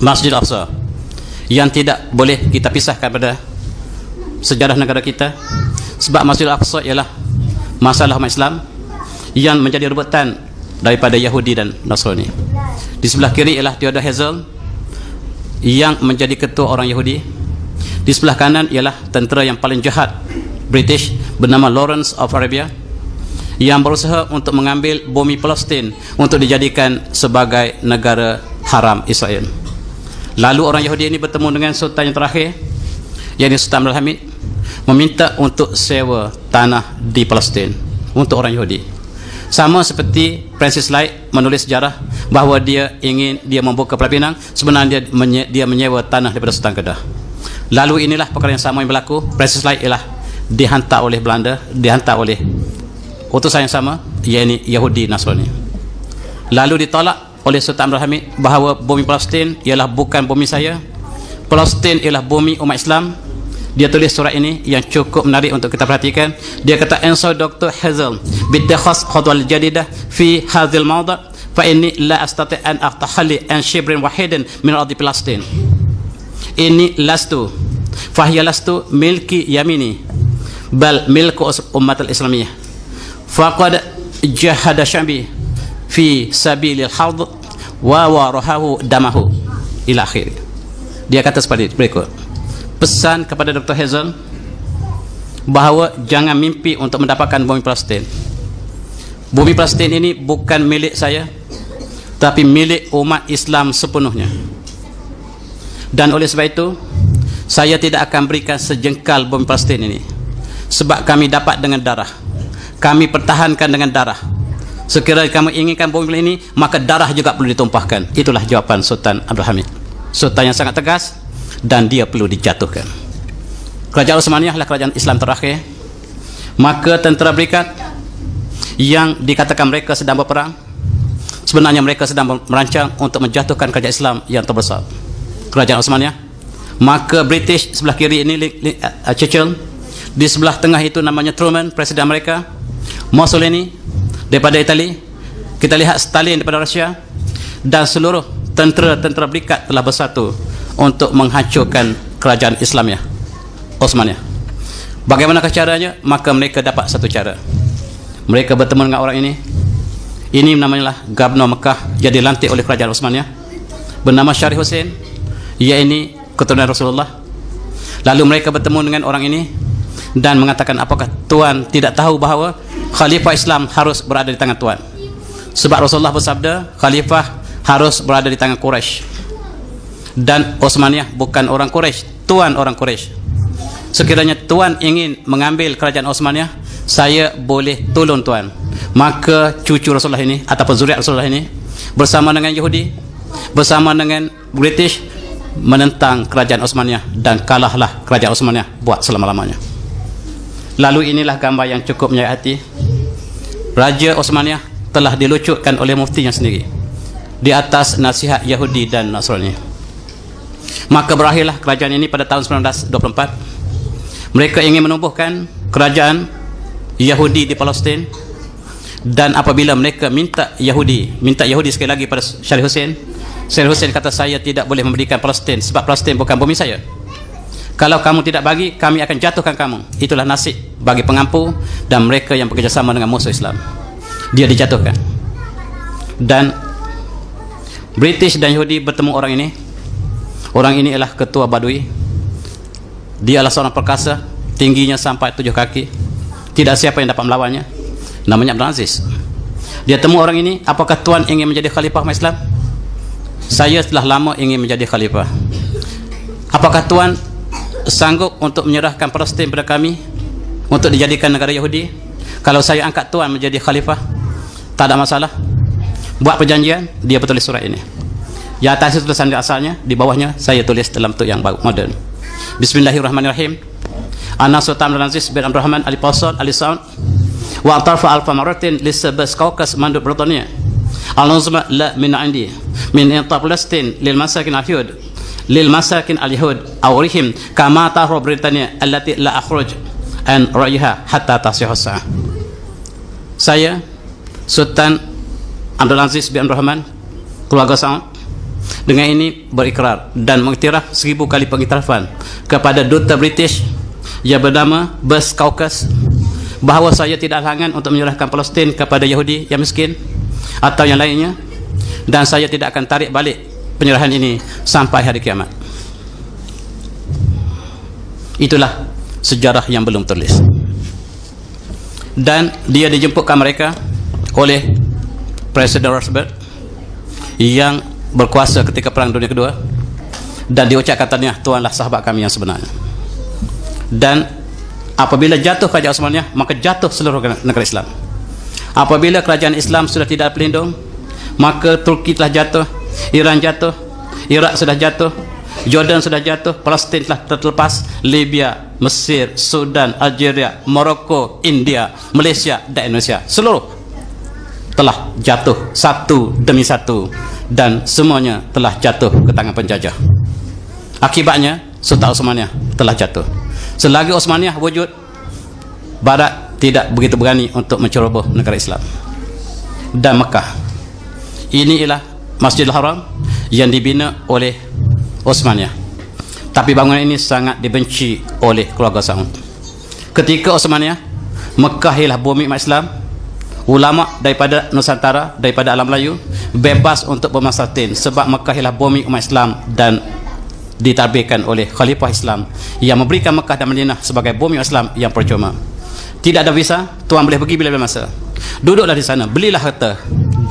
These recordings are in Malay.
Masjid Al-Aqsa yang tidak boleh kita pisahkan pada sejarah negara kita, sebab Masjid Al-Aqsa ialah masalah umat Islam yang menjadi rebutan daripada Yahudi dan Nasrani. Di sebelah kiri ialah Theodor Herzl yang menjadi ketua orang Yahudi. Di sebelah kanan ialah tentera yang paling jahat British bernama Lawrence of Arabia yang berusaha untuk mengambil bumi Palestin untuk dijadikan sebagai negara haram Israel. Lalu orang Yahudi ini bertemu dengan sultan yang terakhir, yakni Sultan Abdul Hamid, meminta untuk sewa tanah di Palestin untuk orang Yahudi. Sama seperti Francis Light menulis sejarah bahawa dia membuka Pulau Pinang, sebenarnya dia menyewa tanah daripada Sultan Kedah. Lalu inilah perkara yang sama yang berlaku. Francis Light ialah dihantar oleh Belanda, dihantar oleh utusan yang sama, yakni Yahudi Nasrani. Lalu ditolak oleh Sultan Abdul Hamid bahawa bumi Palestin ialah bukan bumi saya, Palestin ialah bumi umat Islam. Dia tulis surat ini yang cukup menarik untuk kita perhatikan. Dia kata, "Answer Dr. Herzl bittakhas khutwah jadidah fi hadzal mawdu' fa inni la astati' an aqtahalli an shibrin wahidin min ardi Palestin. Ini lastu fahiya lastu milki yamini bal milku ummatul islamiyah. Faqad jahada syambi fi sabilil hard wa warahahu damahu." Ila akhir. Dia kata seperti berikut. Pesan kepada Dr. Herzl bahawa jangan mimpi untuk mendapatkan bumi Palestin. Bumi Palestin ini bukan milik saya, tapi milik umat Islam sepenuhnya. Dan oleh sebab itu, saya tidak akan berikan sejengkal bumi Palestin ini, sebab kami dapat dengan darah, kami pertahankan dengan darah. Sekiranya kamu inginkan bumi ini, maka darah juga perlu ditumpahkan. Itulah jawapan Sultan Abdul Hamid. Sultan yang sangat tegas, dan dia perlu dijatuhkan. Kerajaan Utsmaniyah adalah kerajaan Islam terakhir. Maka tentera Berikat yang dikatakan mereka sedang berperang, sebenarnya mereka sedang merancang untuk menjatuhkan kerajaan Islam yang terbesar, kerajaan Utsmaniyah. Maka British sebelah kiri ini Churchill, di sebelah tengah itu namanya Truman, presiden Amerika, Mussolini daripada Itali, kita lihat Stalin daripada Rusia, dan seluruh tentera-tentera Berikat telah bersatu untuk menghancurkan kerajaan Islamiyah Utsmaniyah. Bagaimana caranya? Maka mereka dapat satu cara. Mereka bertemu dengan orang ini. Ini namanya Gubernur Mekah yang dilantik oleh kerajaan Utsmaniyah, bernama Syarif Hussein, ia ini keturunan Rasulullah. Lalu mereka bertemu dengan orang ini dan mengatakan, apakah Tuan tidak tahu bahawa Khalifah Islam harus berada di tangan Tuan? Sebab Rasulullah bersabda, Khalifah harus berada di tangan Quraisy. Dan Utsmaniyah bukan orang Quraisy, Tuan orang Quraisy. Sekiranya Tuan ingin mengambil kerajaan Utsmaniyah, saya boleh tolong Tuan. Maka cucu Rasulullah ini ataupun zuriat Rasulullah ini bersama dengan Yahudi, bersama dengan British, menentang kerajaan Utsmaniyah, dan kalahlah kerajaan Utsmaniyah buat selama-lamanya. Lalu inilah gambar yang cukup menyayat hati. Raja Utsmaniyah telah dilucutkan oleh muftinya sendiri di atas nasihat Yahudi dan Nasrani. Maka berakhirlah kerajaan ini pada tahun 1924. Mereka ingin menubuhkan kerajaan Yahudi di Palestin, dan apabila mereka minta Yahudi sekali lagi pada Syarif Hussein, Syarif Hussein kata, saya tidak boleh memberikan Palestin sebab Palestin bukan bumi saya. Kalau kamu tidak bagi, kami akan jatuhkan kamu. Itulah nasib bagi pengampu dan mereka yang bekerjasama dengan musuh Islam. Dia dijatuhkan. Dan British dan Yahudi bertemu orang ini. Orang ini ialah ketua Badui. Dia adalah seorang perkasa, tingginya sampai 7 kaki. Tidak siapa yang dapat melawannya. Namanya Abdul Aziz. Dia temu orang ini, apakah Tuan ingin menjadi khalifah umat Islam? Saya telah lama ingin menjadi khalifah. Apakah Tuan sanggup untuk menyerahkan Palestin pada kami untuk dijadikan negara Yahudi? Kalau saya angkat Tuan menjadi khalifah, tak ada masalah. Buat perjanjian. Dia bertulis surat ini. Di atas itu tulisan asalnya, di bawahnya saya tulis dalam bentuk yang baru, modern. Bismillahirrahmanirrahim. Ana Sultan Abdul Aziz bin Abdul Rahman Al-Fasal Al-Saud wa atarfa alfa maratin lisabas Kaukas Mandub Britania al-nuzma la min indi min inta Palestin lil masakin al-yahud lil masakin al-yahud awrihim kama tahru Britania allati la akhruj an ra'yiha hatta tasihhu sa'ah. Saya Sultan Abdul Aziz bin Abdul Rahman, keluarga Saud, dengan ini berikrar dan mengiktiraf 1000 kali pengiktirafan kepada duta British yang bernama Buzz Caucus bahawa saya tidak halangan untuk menyerahkan Palestin kepada Yahudi yang miskin atau yang lainnya, dan saya tidak akan tarik balik penyerahan ini sampai hari kiamat. Itulah sejarah yang belum tertulis. Dan dia dijemputkan mereka oleh Presiden Roosevelt yang berkuasa ketika Perang Dunia Kedua, dan diucapkan katanya, tuanlah sahabat kami yang sebenarnya. Dan apabila jatuh kerajaan Osmaniyah, maka jatuh seluruh negara Islam. Apabila kerajaan Islam sudah tidak pelindung, maka Turki telah jatuh, Iran jatuh, Iraq sudah jatuh, Jordan sudah jatuh, Palestin telah terlepas, Libya, Mesir, Sudan, Algeria, Morocco, India, Malaysia dan Indonesia seluruh telah jatuh satu demi satu, dan semuanya telah jatuh ke tangan penjajah. Akibatnya Sultan Osmaniyah telah jatuh. Selagi Osmaniyah wujud, Barat tidak begitu berani untuk menceroboh negara Islam. Dan Mekah, ini ialah Masjidil Haram yang dibina oleh Osmaniyah, tapi bangunan ini sangat dibenci oleh keluarga Saud. Ketika Osmaniyah, Mekah ialah bumi umat Islam. Ulama daripada Nusantara, daripada alam Melayu bebas untuk bermaslahatin, sebab Mekah ialah bumi umat Islam dan ditarbiyahkan oleh Khalifah Islam yang memberikan Mekah dan Madinah sebagai bumi Islam yang percuma. Tidak ada visa, tuan boleh pergi bila-bila masa. Duduklah di sana, belilah harta,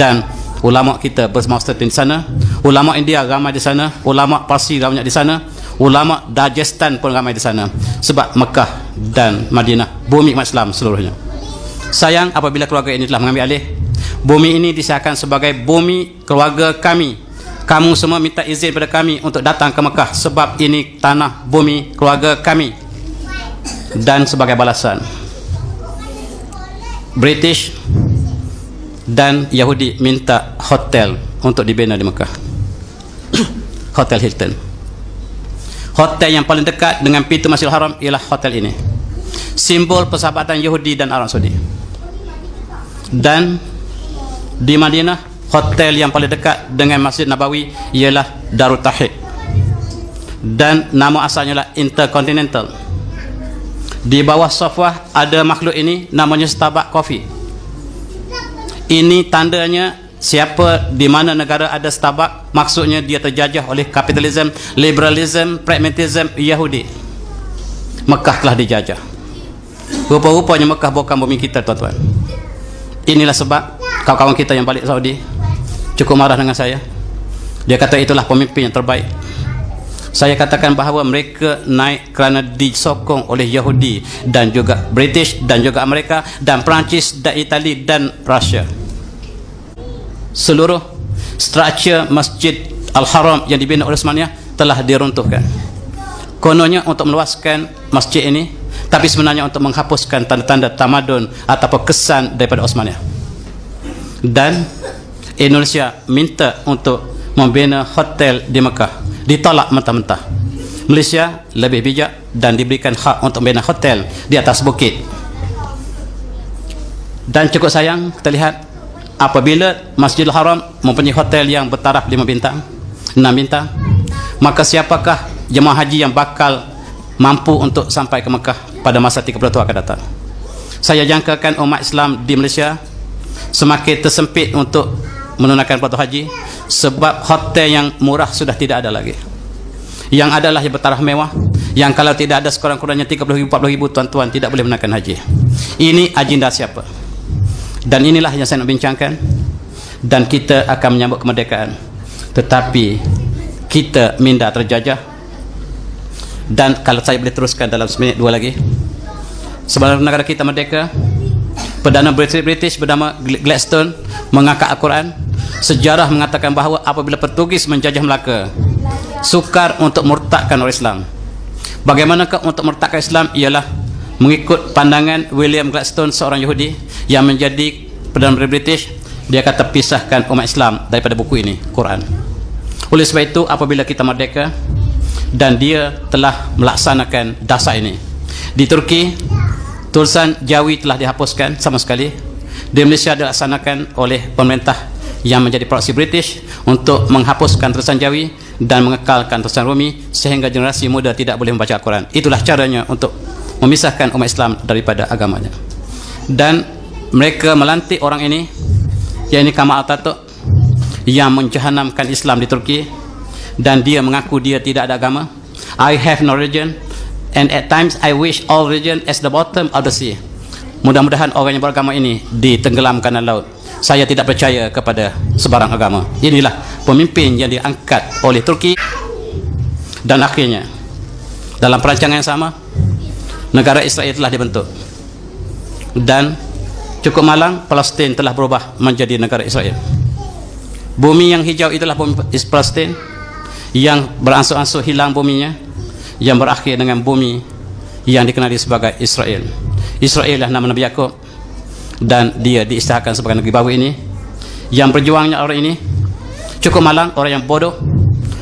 dan ulama kita bermaslahatin di sana. Ulama India ramai di sana, ulama Parsi ramai di sana, ulama Dagestan pun ramai di sana, sebab Mekah dan Madinah bumi umat Islam seluruhnya. Sayang apabila keluarga ini telah mengambil alih, bumi ini disahkan sebagai bumi keluarga kami. Kamu semua minta izin pada kami untuk datang ke Mekah, sebab ini tanah bumi keluarga kami. Dan sebagai balasan, British dan Yahudi minta hotel untuk dibina di Mekah. Hotel Hilton. Hotel yang paling dekat dengan pintu Masjidil Haram ialah hotel ini, simbol persahabatan Yahudi dan Arab Saudi. Dan di Madinah, hotel yang paling dekat dengan Masjid Nabawi ialah Darut Tauhid, dan nama asalnya adalah Intercontinental. Di bawah Safwah ada makhluk ini, namanya Starbucks Coffee. Ini tandanya siapa di mana negara ada Starbucks, maksudnya dia terjajah oleh kapitalisme, liberalisme, pragmatisme Yahudi. Mekah telah dijajah. Rupa-rupanya Mekah bukan bumi kita, tuan-tuan. Inilah sebab kawan-kawan kita yang balik Saudi cukup marah dengan saya. Dia kata itulah pemimpin yang terbaik. Saya katakan bahawa mereka naik kerana disokong oleh Yahudi dan juga British dan juga Amerika dan Perancis dan Itali dan Rusia. Seluruh struktur Masjid Al-Haram yang dibina oleh Osmaniyah telah diruntuhkan. Kononnya untuk meluaskan masjid ini, tapi sebenarnya untuk menghapuskan tanda-tanda tamadun ataupun kesan daripada Osmaniyah. Dan Indonesia minta untuk membina hotel di Mekah, ditolak mentah-mentah. Malaysia lebih bijak dan diberikan hak untuk membina hotel di atas bukit. Dan cukup sayang kita lihat apabila Masjidil Haram mempunyai hotel yang bertaraf 5 bintang, 6 bintang, maka siapakah jemaah haji yang bakal mampu untuk sampai ke Mekah pada masa 30 tahun akan datang? Saya jangkakan umat Islam di Malaysia semakin tersempit untuk menunaikan fardu haji, sebab hotel yang murah sudah tidak ada lagi. Yang adalah yang bertaraf mewah, yang kalau tidak ada sekurang-kurangnya 30,000 40,000 tuan-tuan tidak boleh menunaikan haji. Ini agenda siapa? Dan inilah yang saya nak bincangkan. Dan kita akan menyambut kemerdekaan, tetapi kita minda terjajah. Dan kalau saya boleh teruskan dalam seminit 2 lagi, sebelum negara kita merdeka, Perdana British bernama Gladstone mengangkat Al-Quran. Sejarah mengatakan bahawa apabila Portugis menjajah Melaka, sukar untuk murtadkan orang Islam. Bagaimanakah untuk murtadkan Islam? Ialah mengikut pandangan William Gladstone, seorang Yahudi yang menjadi Perdana British. Dia kata pisahkan umat Islam daripada buku ini, Quran. Oleh sebab itu apabila kita merdeka, dan dia telah melaksanakan dasar ini di Turki, tulisan Jawi telah dihapuskan sama sekali. Di Malaysia dilaksanakan oleh pemerintah yang menjadi proksi British untuk menghapuskan tulisan Jawi dan mengekalkan tulisan Romi sehingga generasi muda tidak boleh membaca Al-Quran. Itulah caranya untuk memisahkan umat Islam daripada agamanya. Dan mereka melantik orang ini, yakni Kemal Atatürk, yang menjahanamkan Islam di Turki, dan dia mengaku dia tidak ada agama. I have no religion, and at times I wish all religion as the bottom of the sea. Mudah-mudahan orang yang beragama ini ditenggelamkan dalam laut. Saya tidak percaya kepada sebarang agama. Inilah pemimpin yang diangkat oleh Turki. Dan akhirnya dalam perancangan yang sama, negara Israel telah dibentuk. Dan cukup malang, Palestin telah berubah menjadi negara Israel. Bumi yang hijau itulah bumi Palestin, yang beransur-ansur hilang buminya, yang berakhir dengan bumi yang dikenali sebagai Israel. Israel lah nama Nabi Yakub, dan dia diisytiharkan sebagai negeri baru ini. Yang berjuangnya orang ini cukup malang, orang yang bodoh,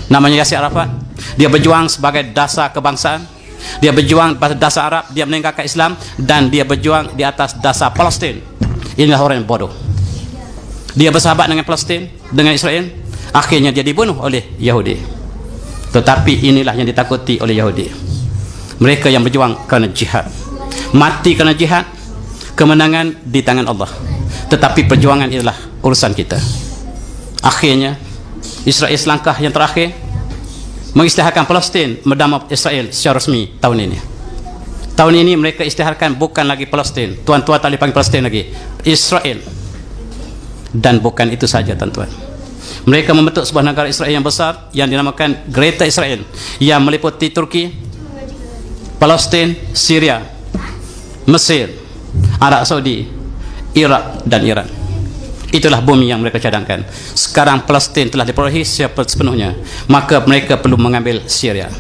namanya Yasir Arafat. Dia berjuang sebagai dasar kebangsaan, dia berjuang pada dasar Arab, dia meninggalkan Islam, dan dia berjuang di atas dasar Palestin. Inilah orang yang bodoh. Dia bersahabat dengan Palestin, dengan Israel, akhirnya dia dibunuh oleh Yahudi. Tetapi inilah yang ditakuti oleh Yahudi. Mereka yang berjuang kerana jihad, mati kerana jihad, kemenangan di tangan Allah. Tetapi perjuangan adalah urusan kita. Akhirnya Israel selangkah yang terakhir mengisytiharkan Palestin bernama Israel secara resmi tahun ini. Tahun ini mereka isytiharkan bukan lagi Palestin. Tuan-tuan tak boleh panggil Palestin lagi, Israel. Dan bukan itu saja, tuan-tuan. Mereka membentuk sebuah negara Israel yang besar yang dinamakan Greater Israel, yang meliputi Turki, Palestin, Syria, Mesir, Arab Saudi, Iraq dan Iran. Itulah bumi yang mereka cadangkan. Sekarang Palestin telah diperolehi sepenuhnya, maka mereka perlu mengambil Syria.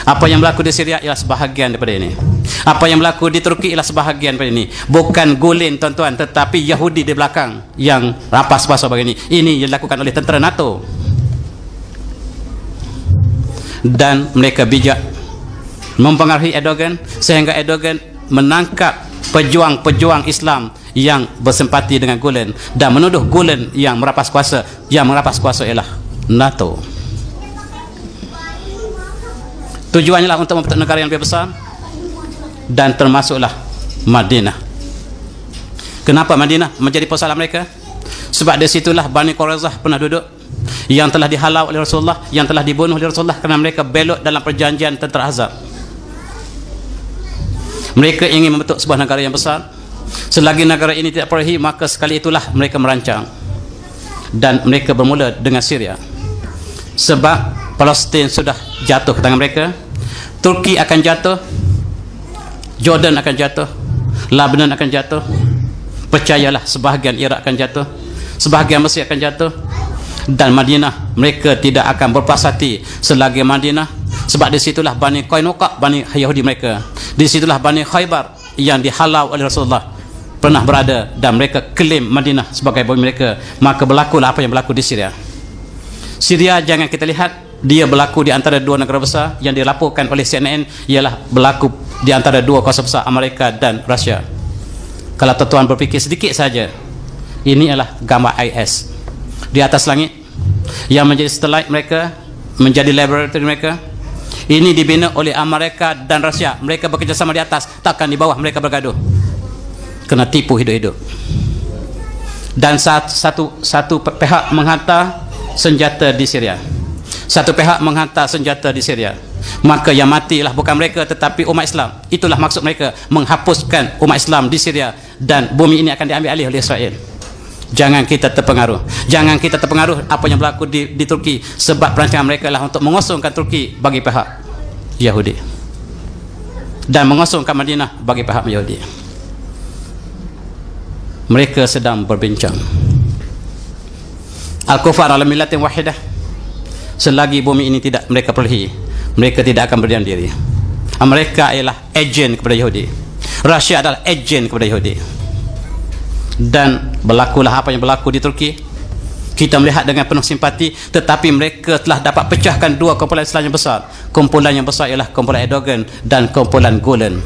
Apa yang berlaku di Syria ialah sebahagian daripada ini. Apa yang berlaku di Turki ialah sebahagian daripada ini. Bukan Gulen, tuan-tuan, tetapi Yahudi di belakang yang rapas pasal begini. Ini yang dilakukan oleh tentera NATO. Dan mereka bijak mempengaruhi Erdogan sehingga Erdogan menangkap pejuang-pejuang Islam yang bersempati dengan Gulen dan menuduh Gulen yang merapas kuasa. Yang merapas kuasa ialah NATO. Tujuannya lah untuk membentuk negara yang lebih besar, dan termasuklah Madinah. Kenapa Madinah menjadi pusat mereka? Sebab di situlah Bani Qurayzah pernah duduk, yang telah dihalau oleh Rasulullah, yang telah dibunuh oleh Rasulullah kerana mereka belot dalam perjanjian tentera Ahzab. Mereka ingin membentuk sebuah negara yang besar. Selagi negara ini tidak perolehi, maka sekali itulah mereka merancang. Dan mereka bermula dengan Syria. Sebab Palestin sudah jatuh ke tangan mereka, Turki akan jatuh, Jordan akan jatuh, Lebanon akan jatuh. Percayalah, sebahagian Iraq akan jatuh, sebahagian Mesir akan jatuh. Dan Madinah, mereka tidak akan berpuas hati selagi Madinah. Sebab di situlah Bani Qainuqa, Bani Yahudi mereka. Di situlah Bani Khaybar yang dihalau oleh Rasulullah pernah berada, dan mereka klaim Madinah sebagai bumi mereka. Maka berlakulah apa yang berlaku di Syria. Syria jangan kita lihat dia berlaku di antara dua negara besar. Yang dilaporkan oleh CNN ialah berlaku di antara dua kuasa besar, Amerika dan Rusia. Kalau tuan-tuan berfikir sedikit saja, ini adalah gambar IS di atas langit yang menjadi satellite mereka, menjadi laboratory mereka. Ini dibina oleh Amerika dan Rusia. Mereka bekerjasama di atas, takkan di bawah mereka bergaduh. Kena tipu hidup-hidup. Dan satu pihak menghantar senjata di Syria, satu pihak menghantar senjata di Syria. Maka yang matilah bukan mereka tetapi umat Islam. Itulah maksud mereka, menghapuskan umat Islam di Syria, dan bumi ini akan diambil alih oleh Israel. Jangan kita terpengaruh. Jangan kita terpengaruh apa yang berlaku di Turki, sebab perancangan mereka adalah untuk mengosongkan Turki bagi pihak Yahudi dan mengosongkan Madinah bagi pihak Yahudi. Mereka sedang berbincang. Al-Kufar ala millatin wahidah. Selagi bumi ini tidak mereka perolehi, mereka tidak akan berdiam diri. Amerika ialah ejen kepada Yahudi, Rusia adalah ejen kepada Yahudi. Dan berlakulah apa yang berlaku di Turki. Kita melihat dengan penuh simpati, tetapi mereka telah dapat pecahkan dua kumpulan Islam yang besar. Kumpulan yang besar ialah kumpulan Erdogan dan kumpulan Gulen,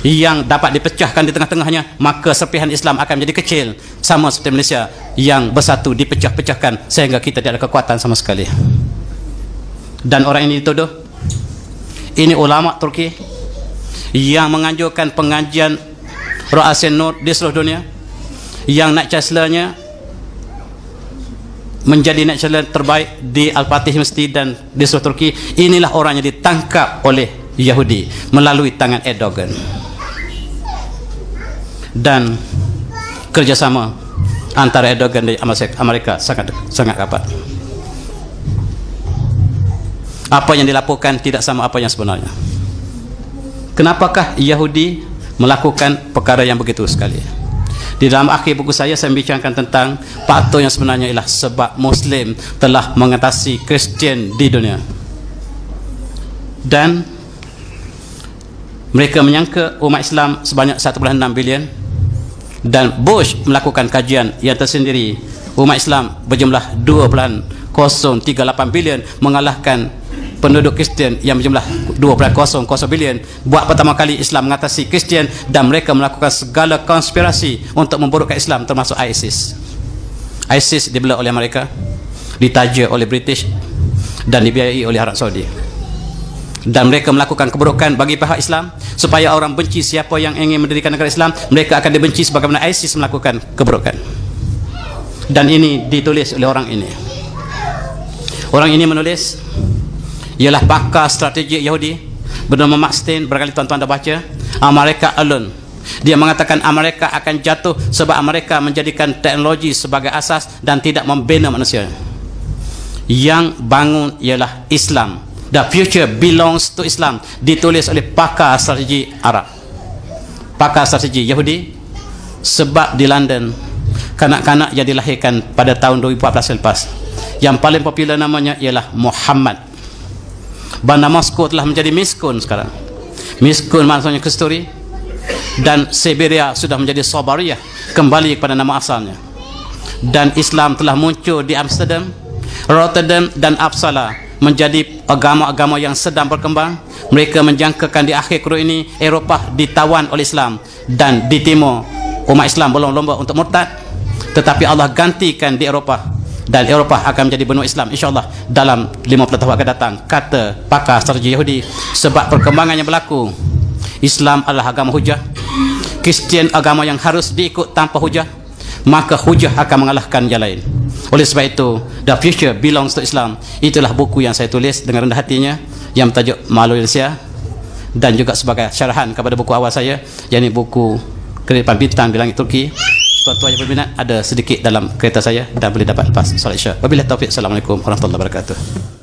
yang dapat dipecahkan di tengah-tengahnya, maka serpihan Islam akan menjadi kecil, sama seperti Malaysia yang bersatu dipecah-pecahkan sehingga kita tidak ada kekuatan sama sekali. Dan orang ini dituduh, ini ulama Turki yang menganjurkan pengajian Ra'asin Nur di seluruh dunia, yang naik chancellornya menjadi naik chancellor terbaik di Al-Fatih University dan di seluruh Turki. Inilah orang yang ditangkap oleh Yahudi melalui tangan Erdogan. Dan kerjasama antara Erdogan dan Amerika sangat rapat. Apa yang dilaporkan tidak sama apa yang sebenarnya. Kenapakah Yahudi melakukan perkara yang begitu sekali? Di dalam akhir buku saya membicarakan tentang faktor yang sebenarnya ialah sebab Muslim telah mengatasi Kristian di dunia. Dan mereka menyangka umat Islam sebanyak 1.6 bilion, dan Bush melakukan kajian yang tersendiri, umat Islam berjumlah 2.038 bilion mengalahkan penduduk Kristian yang berjumlah 2.00 bilion. Buat pertama kali Islam mengatasi Kristian, dan mereka melakukan segala konspirasi untuk memburukkan Islam, termasuk ISIS. ISIS dibela oleh Amerika, ditaja oleh British, dan dibiayai oleh Arab Saudi. Dan mereka melakukan keburukan bagi pihak Islam supaya orang benci siapa yang ingin mendirikan negara Islam. Mereka akan dibenci sebagaimana ISIS melakukan keburukan. Dan ini ditulis oleh orang ini. Orang ini menulis, ialah pakar strategi Yahudi bernama Mark Stein. Barangkali tuan-tuan dah baca America Alone. Dia mengatakan Amerika akan jatuh sebab Amerika menjadikan teknologi sebagai asas dan tidak membina manusia. Yang bangun ialah Islam. The future belongs to Islam. Ditulis oleh pakar strategi Arab, pakar strategi Yahudi. Sebab di London, kanak-kanak yang dilahirkan pada tahun 2014 lepas, yang paling popular namanya ialah Muhammad. Bandar Moskow telah menjadi miskun sekarang. Miskun maksudnya kesturi. Dan Siberia sudah menjadi Sobaria, kembali kepada nama asalnya. Dan Islam telah muncul di Amsterdam, Rotterdam dan Uppsala, menjadi agama-agama yang sedang berkembang. Mereka menjangkakan di akhir kurun ini Eropah ditawan oleh Islam, dan di timur umat Islam berlomba-lomba untuk murtad, tetapi Allah gantikan di Eropah, dan Eropah akan menjadi benua Islam insyaAllah dalam 50 tahun akan datang, kata pakar strategi Yahudi. Sebab perkembangan yang berlaku, Islam adalah agama hujah, Kristian agama yang harus diikut tanpa hujah, maka hujah akan mengalahkan yang lain. Oleh sebab itu, the future belongs to Islam. Itulah buku yang saya tulis dengan rendah hatinya, yang bertajuk Malu Indonesia, dan juga sebagai syarahan kepada buku awal saya, yakni buku Kehidupan Bintang di Langit Turki. Tuan-tuan yang berminat, ada sedikit dalam kereta saya dan boleh dapat lepas solat Isya. Wabillahi taufiq. Assalamualaikum warahmatullahi wabarakatuh.